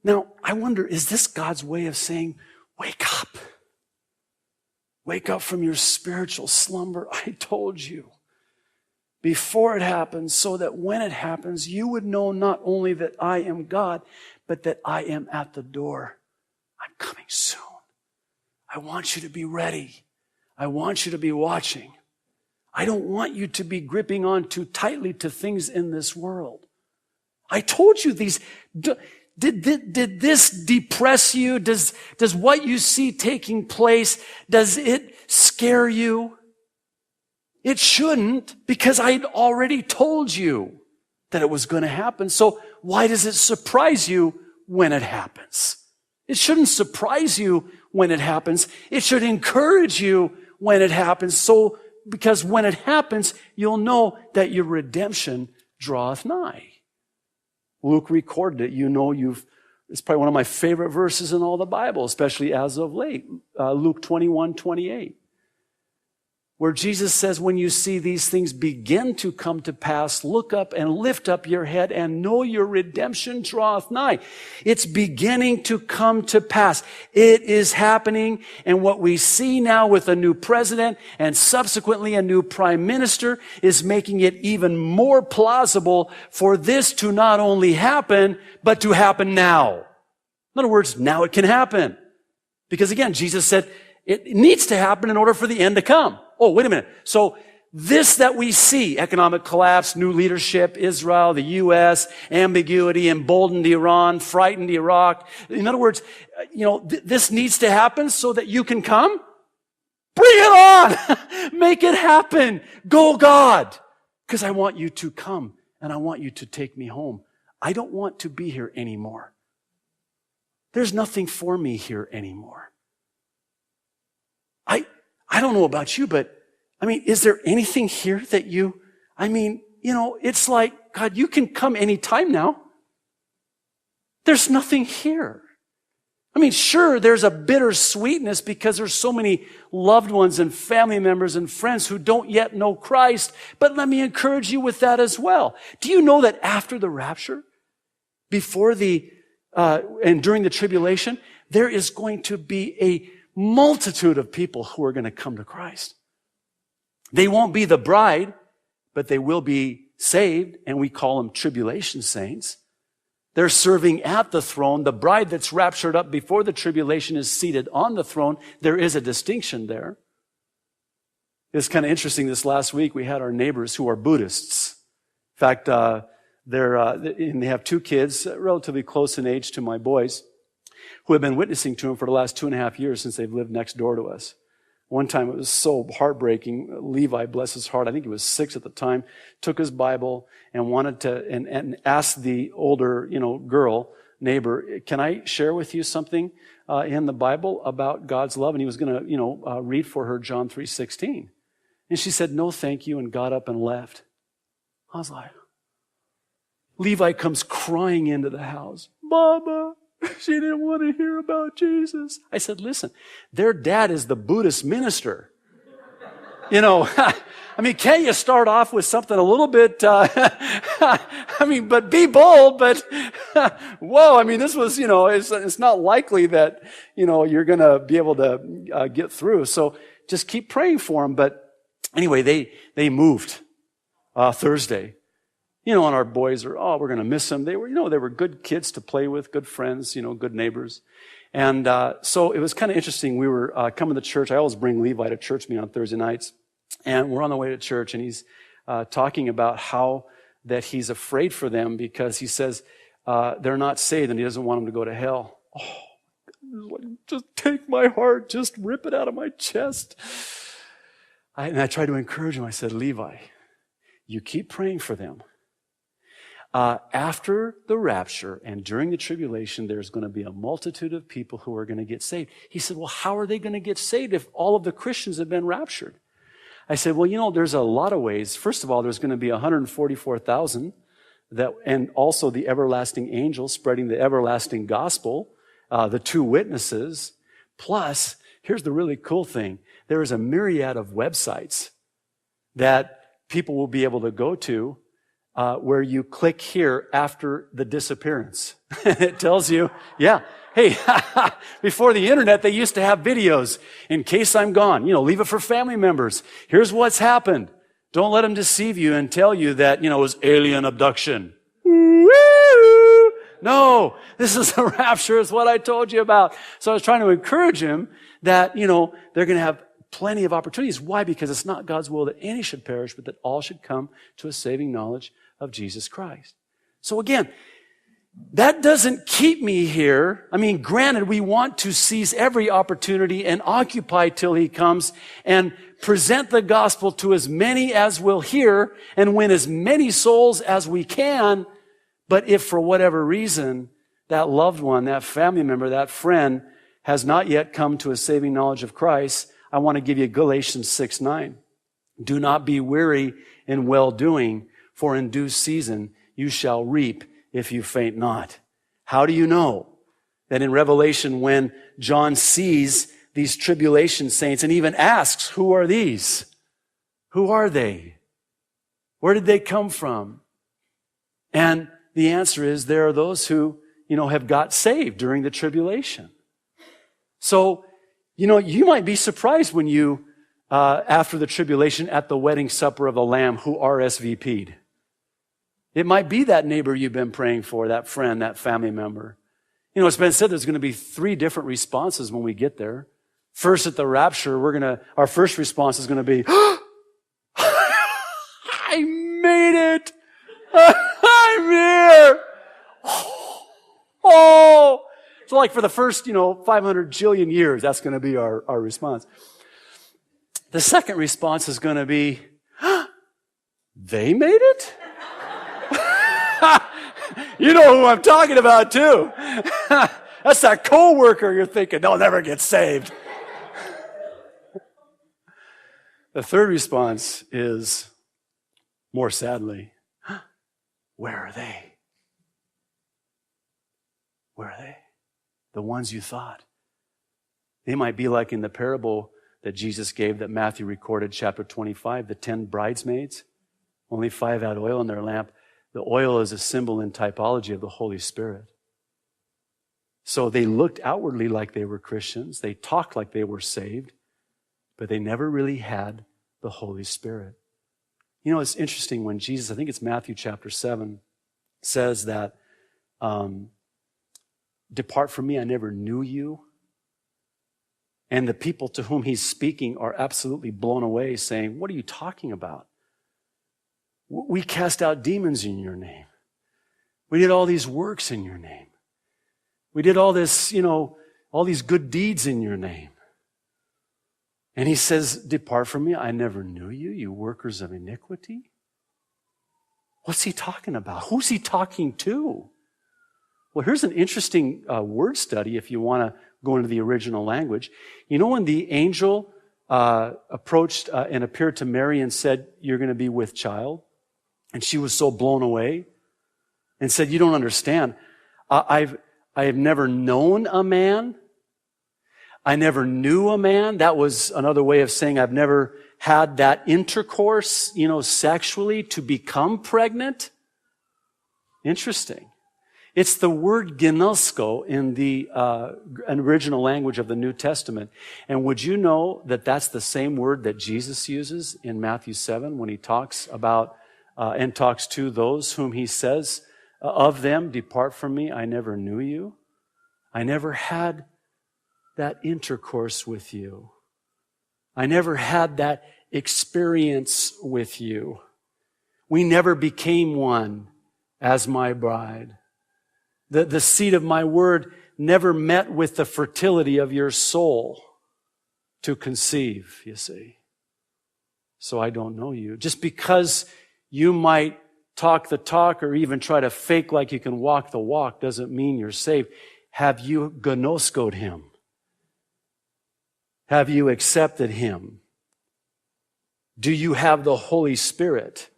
Now, I wonder, is this God's way of saying, wake up? Wake up from your spiritual slumber. I told you before it happens, so that when it happens, you would know not only that I am God, but that I am at the door. I'm coming soon. I want you to be ready. I want you to be watching. I don't want you to be gripping on too tightly to things in this world. I told you these. Did this depress you? Does what you see taking place, does it scare you? It shouldn't, because I'd already told you that it was going to happen. So why does it surprise you when it happens? It shouldn't surprise you when it happens. It should encourage you when it happens. So, because when it happens, you'll know that your redemption draweth nigh. Luke recorded it. You know, it's probably one of my favorite verses in all the Bible, especially as of late. Luke 21:28. Where Jesus says, when you see these things begin to come to pass, look up and lift up your head and know your redemption draweth nigh. It's beginning to come to pass. It is happening. And what we see now with a new president and subsequently a new prime minister is making it even more plausible for this to not only happen, but to happen now. In other words, now it can happen. Because again, Jesus said it needs to happen in order for the end to come. Oh, wait a minute. So this that we see, economic collapse, new leadership, Israel, the U.S., ambiguity, emboldened Iran, frightened Iraq. In other words, this needs to happen so that you can come. Bring it on! Make it happen. Go, God. Because I want you to come and I want you to take me home. I don't want to be here anymore. There's nothing for me here anymore. I don't know about you, but is there anything here that it's like, God, you can come anytime now. There's nothing here. Sure, there's a bitter sweetness because there's so many loved ones and family members and friends who don't yet know Christ, but let me encourage you with that as well. Do you know that after the rapture, before and during the tribulation, there is going to be a multitude of people who are going to come to Christ. They won't be the bride, but they will be saved, and we call them tribulation saints. They're serving at the throne. The bride that's raptured up before the tribulation is seated on the throne. There is a distinction there. It's kind of interesting. This last week, we had our neighbors who are Buddhists. In fact, they have two kids, relatively close in age to my boys, who have been witnessing to him for the last 2.5 years since they've lived next door to us. One time it was so heartbreaking. Levi, bless his heart, I think he was 6 at the time, took his Bible and wanted to, and asked the older, girl, neighbor, can I share with you something in the Bible about God's love? And he was going to, read for her John 3:16. And she said, no, thank you, and got up and left. I was like, Levi comes crying into the house. Mama, she didn't want to hear about Jesus. I said, listen, their dad is the Buddhist minister. Can't you start off with something a little bit, but be bold, but, whoa, this was, it's not likely that, you're going to be able to get through. So just keep praying for them. But anyway, they moved, Thursday. And our boys we're going to miss them. They were good kids to play with, good friends, good neighbors. And so it was kind of interesting. We were coming to church. I always bring Levi to church with me on Thursday nights. And we're on the way to church, and he's talking about how that he's afraid for them because he says they're not saved and he doesn't want them to go to hell. Oh, just take my heart, just rip it out of my chest. And I tried to encourage him. I said, Levi, you keep praying for them. After the rapture and during the tribulation, there's going to be a multitude of people who are going to get saved. He said, well, how are they going to get saved if all of the Christians have been raptured? I said, well, there's a lot of ways. First of all, there's going to be 144,000 and also the everlasting angels spreading the everlasting gospel, the 2 witnesses. Plus, here's the really cool thing. There is a myriad of websites that people will be able to go to where you click here after the disappearance. It tells you, yeah, hey, before the internet, they used to have videos. In case I'm gone, leave it for family members. Here's what's happened. Don't let them deceive you and tell you that, it was alien abduction. No, this is the rapture, is what I told you about. So I was trying to encourage him that, they're going to have plenty of opportunities. Why? Because it's not God's will that any should perish, but that all should come to a saving knowledge of Jesus Christ. So again, that doesn't keep me here. I mean, granted, we want to seize every opportunity and occupy till he comes and present the gospel to as many as will hear and win as many souls as we can. But if for whatever reason that loved one, that family member, that friend has not yet come to a saving knowledge of Christ, I want to give you Galatians 6:9. Do not be weary in well-doing, for in due season you shall reap if you faint not. How do you know that in Revelation, when John sees these tribulation saints and even asks, who are these? Who are they? Where did they come from? And the answer is there are those who, have got saved during the tribulation. So, you might be surprised when you, after the tribulation at the wedding supper of the Lamb, who RSVP'd. It might be that neighbor you've been praying for, that friend, that family member. It's been said there's going to be 3 different responses when we get there. First, at the rapture, our first response is going to be, I made it! I'm here! Oh! So like for the first, 500 jillion years, that's going to be our response. The second response is going to be, they made it? You know who I'm talking about too. That's that coworker you're thinking, they'll never get saved. The third response is, more sadly, where are they? Where are they? The ones you thought. They might be like in the parable that Jesus gave, that Matthew recorded, chapter 25, the 10 bridesmaids. Only 5 had oil in their lamp. The oil is a symbol and typology of the Holy Spirit. So they looked outwardly like they were Christians. They talked like they were saved, but they never really had the Holy Spirit. It's interesting when Jesus, I think it's Matthew chapter 7, says that, depart from me, I never knew you. And the people to whom he's speaking are absolutely blown away, saying, what are you talking about? We cast out demons in your name. We did all these works in your name. We did all this, all these good deeds in your name. And he says, depart from me, I never knew you, you workers of iniquity. What's he talking about? Who's he talking to? Well, here's an interesting word study if you want to go into the original language. When the angel approached and appeared to Mary and said, you're going to be with child, and she was so blown away and said, you don't understand. I have never known a man. I never knew a man. That was another way of saying I've never had that intercourse, sexually to become pregnant. Interesting. It's the word ginosko in the original language of the New Testament. And would you know that that's the same word that Jesus uses in Matthew 7 when he talks about and talks to those whom he says of them, depart from me, I never knew you. I never had that intercourse with you. I never had that experience with you. We never became one as my bride. The seed of my word never met with the fertility of your soul to conceive, you see. So I don't know you. Just because you might talk the talk or even try to fake like you can walk the walk doesn't mean you're saved. Have you gnoskoed him? Have you accepted him? Do you have the Holy Spirit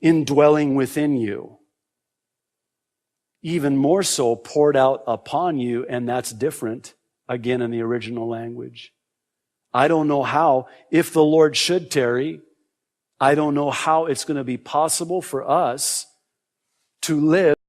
indwelling within you? Even more so poured out upon you, and that's different, again, in the original language. I don't know how, if the Lord should tarry, I don't know how it's going to be possible for us to live